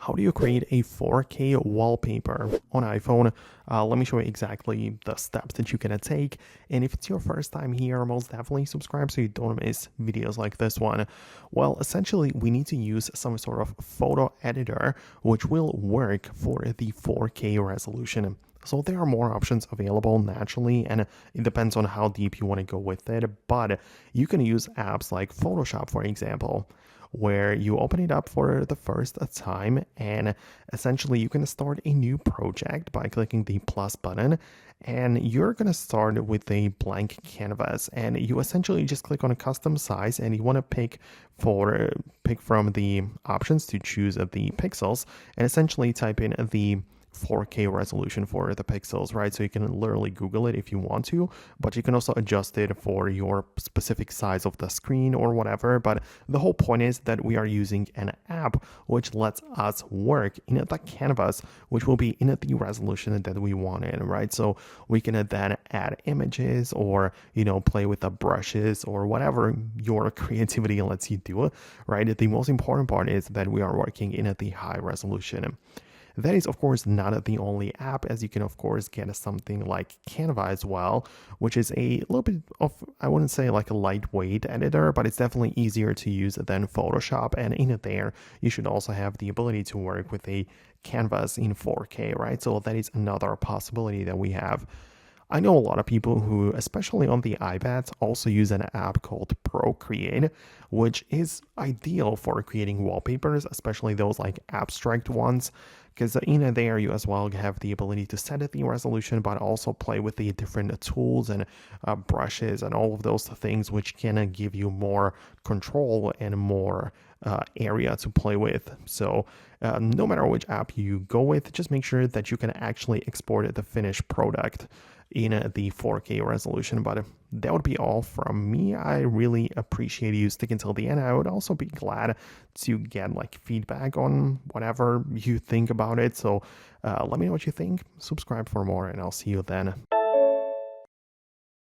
How do you create a 4K wallpaper on iPhone? Let me show you exactly the steps that you can take. And if it's your first time here, most definitely subscribe so you don't miss videos like this one. Well, essentially, we need to use some sort of photo editor, which will work for the 4K resolution. So there are more options available naturally, and it depends on how deep you want to go with it. But you can use apps like Photoshop, for example, where you open it up for the first time, and essentially you can start a new project by clicking the plus button, and you're going to start with a blank canvas, and you essentially just click on a custom size, and you want to pick from the options to choose the pixels, and essentially type in the 4K resolution for the pixels, right? So you can literally Google it if you want to, but you can also adjust it for your specific size of the screen or whatever. But the whole point is that we are using an app which lets us work in the canvas, which will be in the resolution that we want it, right? So we can then add images or, play with the brushes or whatever your creativity lets you do, right? The most important part is that we are working in the high resolution. That is, of course, not the only app, as you can, of course, get something like Canva as well, which is a little bit of, I wouldn't say like a lightweight editor, but it's definitely easier to use than Photoshop. And in there, you should also have the ability to work with a canvas in 4K, right? So that is another possibility that we have. I know a lot of people who, especially on the iPads, also use an app called Procreate, which is ideal for creating wallpapers, especially those like abstract ones, because in there you as well have the ability to set the resolution, but also play with the different tools and brushes and all of those things, which can give you more control and more area to play with. So no matter which app you go with, just make sure that you can actually export the finished product in the 4K resolution. But that would be all from me. I really appreciate you sticking till the end. I would also be glad to get like feedback on whatever you think about it. So let me know what you think. Subscribe for more, and I'll see you then.